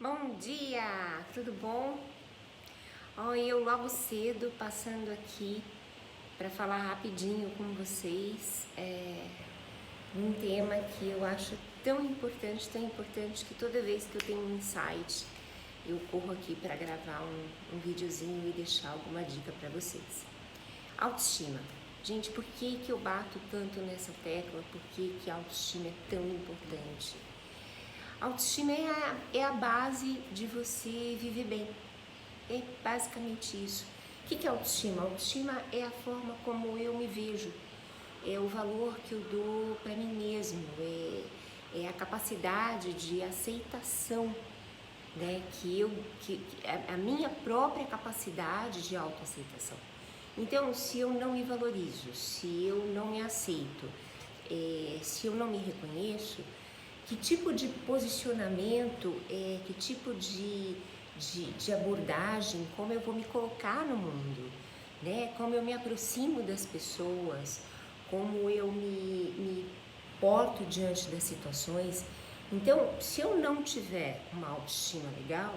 Bom dia, tudo bom? Eu logo cedo passando aqui para falar rapidinho com vocês um tema que eu acho tão importante que toda vez que eu tenho um insight eu corro aqui para gravar um videozinho e deixar alguma dica para vocês. Autoestima. Gente, por que eu bato tanto nessa tecla? Por que a autoestima é tão importante? Autoestima é a base de você viver bem. É basicamente isso. O que é autoestima? Autoestima é a forma como eu me vejo, é o valor que eu dou para mim mesmo, é a capacidade de aceitação, né? A minha própria capacidade de autoaceitação. Então, se eu não me valorizo, se eu não me aceito, se eu não me reconheço, que tipo de posicionamento, que tipo de abordagem, como eu vou me colocar no mundo, né? Como eu me aproximo das pessoas, como eu me porto diante das situações. Então, se eu não tiver uma autoestima legal,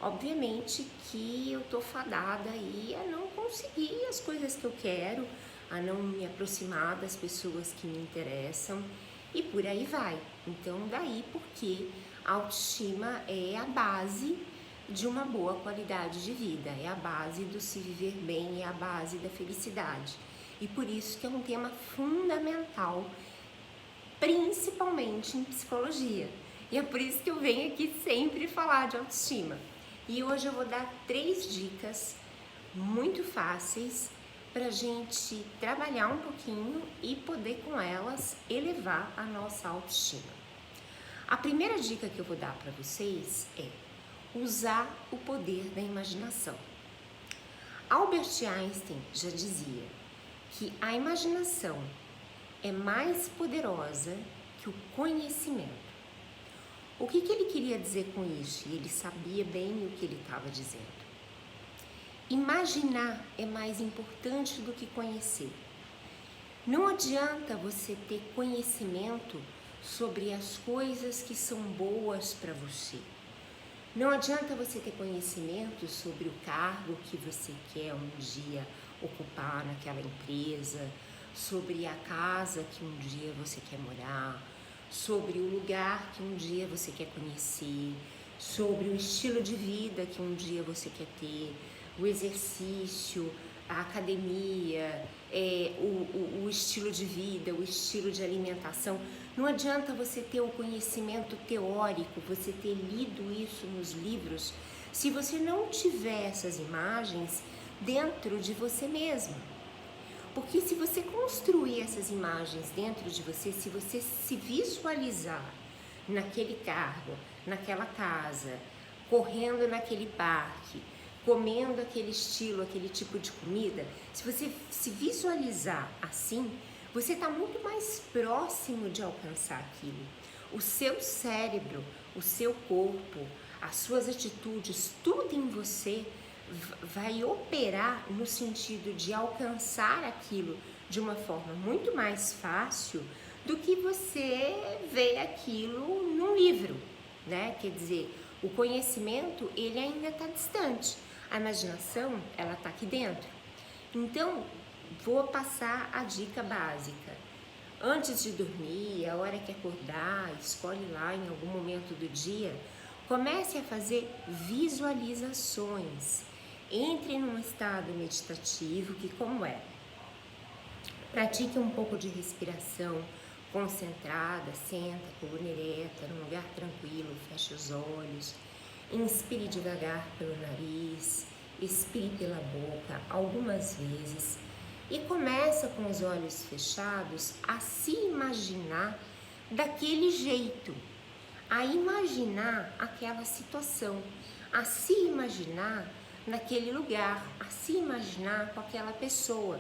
obviamente que eu tô fadada aí a não conseguir as coisas que eu quero, a não me aproximar das pessoas que me interessam e por aí vai. Então, daí porque a autoestima é a base de uma boa qualidade de vida, é a base do se viver bem, é a base da felicidade. E por isso que é um tema fundamental, principalmente em psicologia. E é por isso que eu venho aqui sempre falar de autoestima. E hoje eu vou dar 3 dicas muito fáceis para a gente trabalhar um pouquinho e poder com elas elevar a nossa autoestima. A primeira dica que eu vou dar para vocês é usar o poder da imaginação. Albert Einstein já dizia que a imaginação é mais poderosa que o conhecimento. O que ele queria dizer com isso? E ele sabia bem o que ele estava dizendo. Imaginar é mais importante do que conhecer. Não adianta você ter conhecimento sobre as coisas que são boas para você. Não adianta você ter conhecimento sobre o cargo que você quer um dia ocupar naquela empresa, sobre a casa que um dia você quer morar, sobre o lugar que um dia você quer conhecer, sobre o estilo de vida que um dia você quer ter, o exercício, a academia, o estilo de vida, o estilo de alimentação. Não adianta você ter o conhecimento teórico, você ter lido isso nos livros, se você não tiver essas imagens dentro de você mesmo. Porque se você construir essas imagens dentro de você, se você se visualizar naquele cargo, naquela casa, correndo naquele parque, comendo aquele estilo, aquele tipo de comida, se você se visualizar assim, você está muito mais próximo de alcançar aquilo. O seu cérebro, o seu corpo, as suas atitudes, tudo em você vai operar no sentido de alcançar aquilo de uma forma muito mais fácil do que você vê aquilo num livro, né? Quer dizer, o conhecimento, ele ainda está distante. A imaginação, ela está aqui dentro. Então, vou passar a dica básica. Antes de dormir, a hora que acordar, escolhe lá em algum momento do dia, comece a fazer visualizações. Entre num estado meditativo, que como é? Pratique um pouco de respiração concentrada, senta, coluna ereta, num lugar tranquilo, feche os olhos, inspire devagar pelo nariz, expire pela boca algumas vezes e começa com os olhos fechados a se imaginar daquele jeito, a imaginar aquela situação, a se imaginar naquele lugar, a se imaginar com aquela pessoa.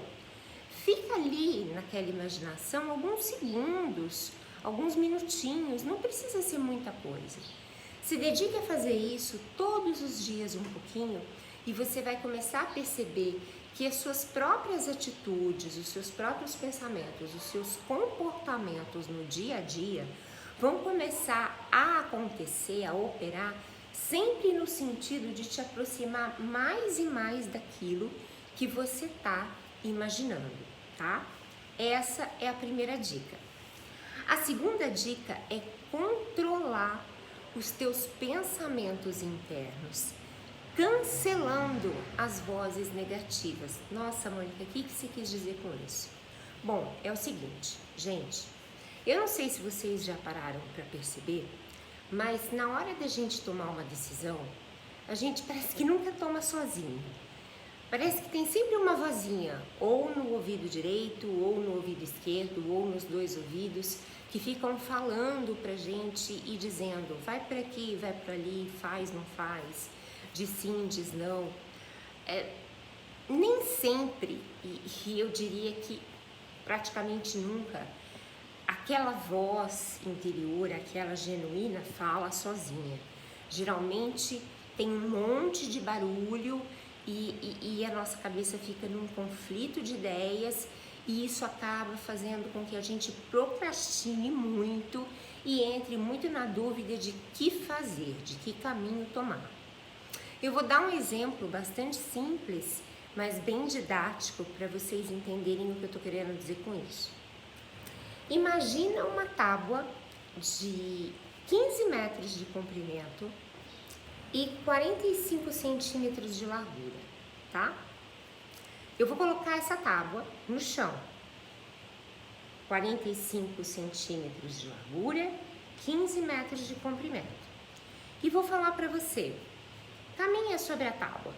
Fica ali naquela imaginação alguns segundos, alguns minutinhos, não precisa ser muita coisa. Se dedique a fazer isso todos os dias um pouquinho e você vai começar a perceber que as suas próprias atitudes, os seus próprios pensamentos, os seus comportamentos no dia a dia vão começar a acontecer, a operar sempre no sentido de te aproximar mais e mais daquilo que você está imaginando, tá? Essa é a primeira dica. A segunda dica é controlar os teus pensamentos internos, cancelando as vozes negativas. Nossa, Mônica, o que você quis dizer com isso? Bom, é o seguinte, gente, eu não sei se vocês já pararam para perceber, mas na hora da gente tomar uma decisão, a gente parece que nunca toma sozinho. Parece que tem sempre uma vozinha, ou no ouvido direito, ou no ouvido esquerdo, ou nos dois ouvidos, que ficam falando pra gente e dizendo, vai para aqui, vai para ali, faz, não faz, diz sim, diz não. Nem sempre, e eu diria que praticamente nunca, aquela voz interior, aquela genuína fala sozinha. Geralmente tem um monte de barulho e a nossa cabeça fica num conflito de ideias e isso acaba fazendo com que a gente procrastine muito e entre muito na dúvida de que fazer, de que caminho tomar. Eu vou dar um exemplo bastante simples, mas bem didático para vocês entenderem o que eu estou querendo dizer com isso. Imagina uma tábua de 15 metros de comprimento e 45 centímetros de largura, tá? Eu vou colocar essa tábua no chão, 45 centímetros de largura, 15 metros de comprimento. E vou falar para você, caminha sobre a tábua.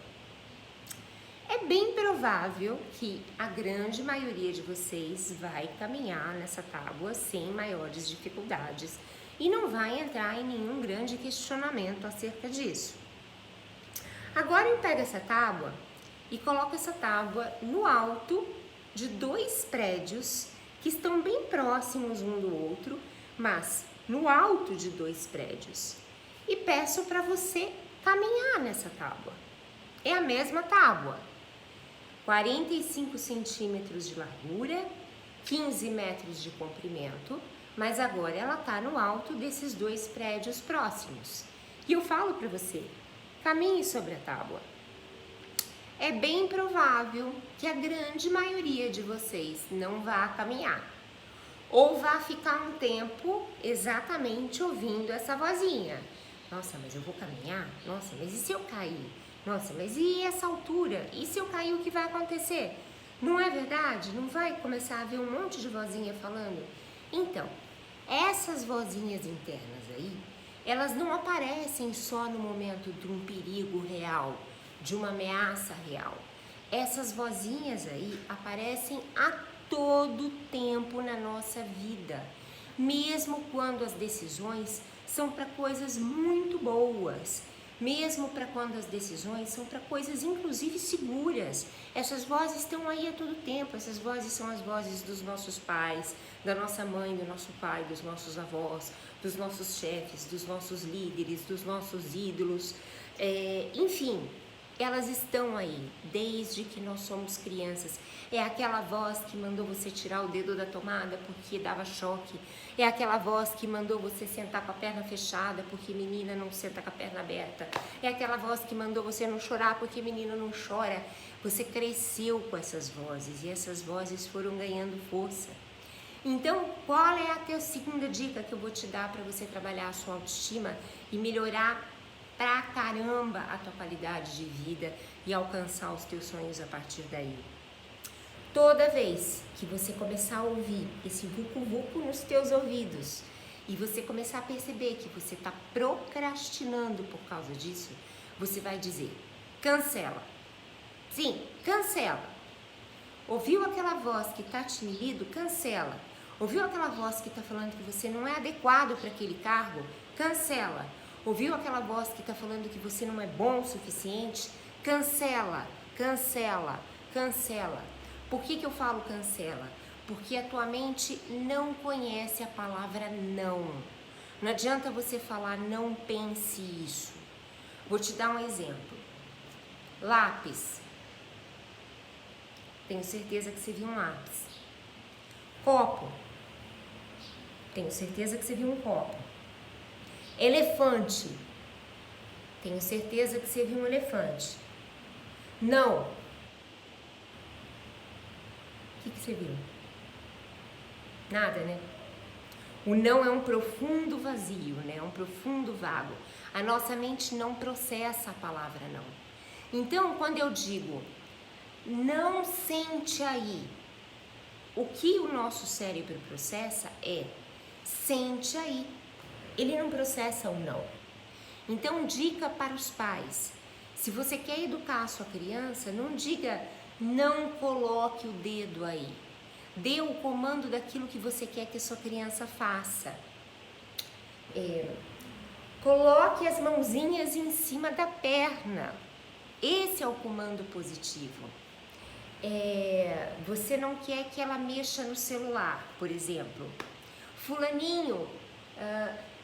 É bem provável que a grande maioria de vocês vai caminhar nessa tábua sem maiores dificuldades e não vai entrar em nenhum grande questionamento acerca disso. Agora eu pego essa tábua e coloco essa tábua no alto de 2 prédios que estão bem próximos um do outro, mas no alto de 2 prédios. E peço para você caminhar nessa tábua. É a mesma tábua. 45 centímetros de largura, 15 metros de comprimento, mas agora ela está no alto desses 2 prédios próximos. E eu falo para você, caminhe sobre a tábua. É bem provável que a grande maioria de vocês não vá caminhar, ou vá ficar um tempo exatamente ouvindo essa vozinha. Nossa, mas eu vou caminhar? Nossa, mas e se eu cair? Nossa, mas e essa altura? E se eu cair, o que vai acontecer? Não é verdade? Não vai começar a ver um monte de vozinha falando? Então, essas vozinhas internas aí, elas não aparecem só no momento de um perigo real, de uma ameaça real. Essas vozinhas aí aparecem a todo tempo na nossa vida, mesmo quando as decisões são para coisas muito boas. Mesmo para quando as decisões são para coisas inclusive seguras. Essas vozes estão aí a todo tempo, essas vozes são as vozes dos nossos pais, da nossa mãe, do nosso pai, dos nossos avós, dos nossos chefes, dos nossos líderes, dos nossos ídolos, enfim, elas estão aí desde que nós somos crianças. É aquela voz que mandou você tirar o dedo da tomada porque dava choque. É aquela voz que mandou você sentar com a perna fechada porque menina não senta com a perna aberta. É aquela voz que mandou você não chorar porque menino não chora. Você cresceu com essas vozes e essas vozes foram ganhando força. Então, qual é a tua segunda dica que eu vou te dar para você trabalhar a sua autoestima e melhorar pra caramba a tua qualidade de vida e alcançar os teus sonhos a partir daí? Toda vez que você começar a ouvir esse vucu-vucu nos teus ouvidos e você começar a perceber que você está procrastinando por causa disso, você vai dizer, cancela. Sim, cancela. Ouviu aquela voz que está te inibindo? Cancela. Ouviu aquela voz que está falando que você não é adequado para aquele cargo? Cancela. Ouviu aquela voz que está falando que você não é bom o suficiente? Cancela, cancela, cancela. Por que eu falo cancela? Porque a tua mente não conhece a palavra não. Não adianta você falar não pense isso. Vou te dar um exemplo. Lápis. Tenho certeza que você viu um lápis. Copo. Tenho certeza que você viu um copo. Elefante. Tenho certeza que você viu um elefante. Não. O que você viu? Nada, né? O não é um profundo vazio, né? É um profundo vago. A nossa mente não processa a palavra não. Então, quando eu digo não sente aí, o que o nosso cérebro processa é sente aí. Ele não processa o não. Então, dica para os pais: se você quer educar a sua criança, não diga não coloque o dedo aí. Dê o comando daquilo que você quer que a sua criança faça. Coloque as mãozinhas em cima da perna. Esse é o comando positivo. Você não quer que ela mexa no celular, por exemplo. Fulaninho,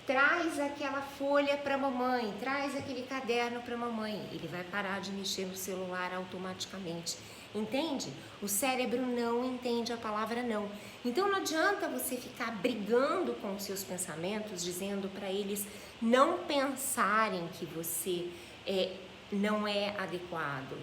traz aquela folha para a mamãe, traz aquele caderno para a mamãe. Ele vai parar de mexer no celular automaticamente. Entende? O cérebro não entende a palavra não. Então não adianta você ficar brigando com os seus pensamentos, dizendo para eles não pensarem que você não é adequado,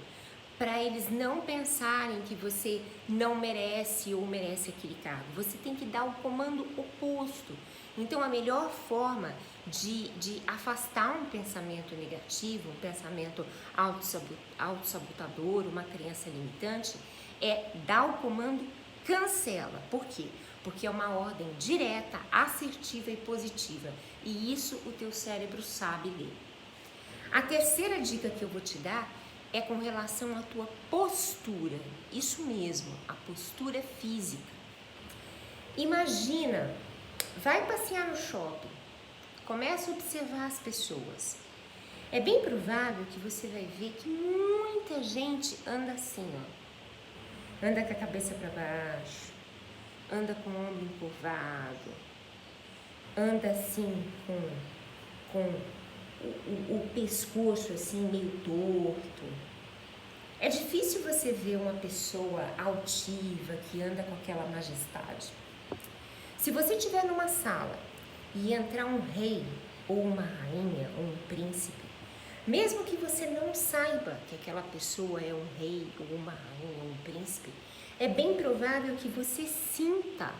para eles não pensarem que você não merece ou merece aquele cargo. Você tem que dar o comando oposto. Então a melhor forma de afastar um pensamento negativo, um pensamento autossabotador, uma crença limitante, é dar o comando cancela. Por quê? Porque é uma ordem direta, assertiva e positiva. E isso o teu cérebro sabe ler. A terceira dica que eu vou te dar é com relação à tua postura. Isso mesmo, a postura física. Imagina, vai passear no shopping, começa a observar as pessoas. É bem provável que você vai ver que muita gente anda assim, ó. Anda com a cabeça para baixo, anda com o ombro encurvado, anda assim com o pescoço assim meio torto. É difícil você ver uma pessoa altiva que anda com aquela majestade. Se você estiver numa sala e entrar um rei ou uma rainha ou um príncipe, mesmo que você não saiba que aquela pessoa é um rei ou uma rainha ou um príncipe, é bem provável que você sinta,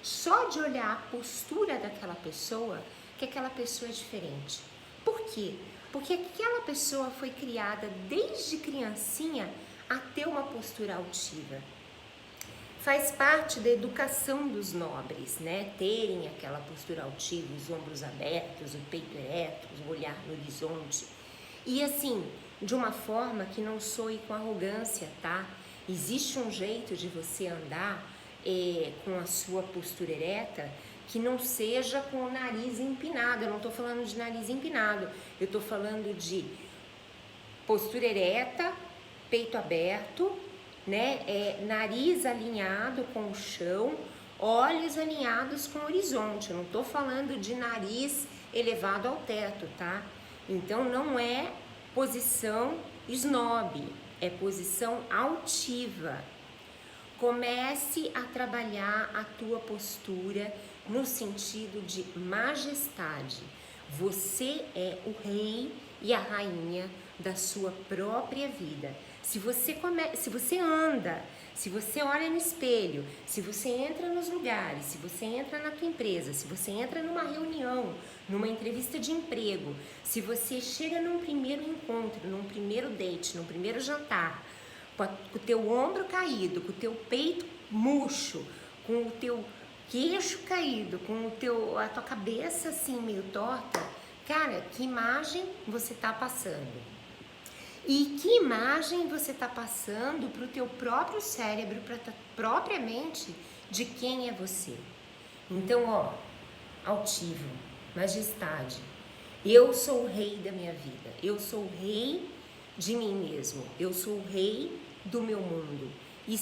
só de olhar a postura daquela pessoa, que aquela pessoa é diferente. Por quê? Porque aquela pessoa foi criada desde criancinha a ter uma postura altiva. Faz parte da educação dos nobres, né? Terem aquela postura altiva, os ombros abertos, o peito ereto, o olhar no horizonte. E assim, de uma forma que não soe com arrogância, tá? Existe um jeito de você andar com a sua postura ereta que não seja com o nariz empinado. Eu não estou falando de nariz empinado, eu estou falando de postura ereta, peito aberto, né? Nariz alinhado com o chão, olhos alinhados com o horizonte. Eu não estou falando de nariz elevado ao teto, tá? Então não é posição snob, é posição altiva. Comece a trabalhar a tua postura no sentido de majestade. Você é o rei e a rainha da sua própria vida. Se você anda, se você olha no espelho, se você entra nos lugares, se você entra na tua empresa, se você entra numa reunião, numa entrevista de emprego, se você chega num primeiro encontro, num primeiro date, num primeiro jantar, com o teu ombro caído, com o teu peito murcho, com o teu queixo caído, com a tua cabeça assim meio torta, cara, que imagem você tá passando? E que imagem você está passando para o teu próprio cérebro, para a tua própria mente, de quem é você? Então, ó, altivo, majestade, eu sou o rei da minha vida, eu sou o rei de mim mesmo, eu sou o rei do meu mundo. E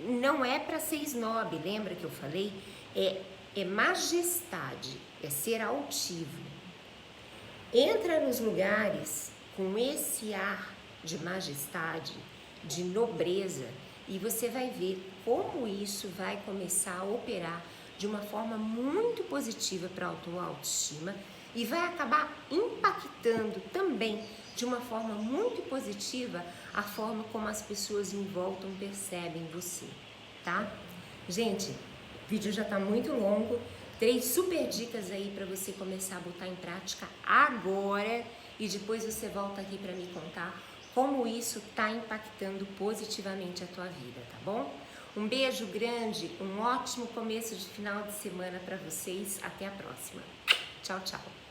não é para ser snob, lembra que eu falei? É majestade, é ser altivo. Entra nos lugares com esse ar de majestade, de nobreza, e você vai ver como isso vai começar a operar de uma forma muito positiva para a tua autoestima e vai acabar impactando impactando também de uma forma muito positiva a forma como as pessoas em volta percebem você, tá? Gente, o vídeo já tá muito longo, 3 super dicas aí para você começar a botar em prática agora e depois você volta aqui para me contar como isso tá impactando positivamente a tua vida, tá bom? Um beijo grande, um ótimo começo de final de semana para vocês, até a próxima. Tchau, tchau.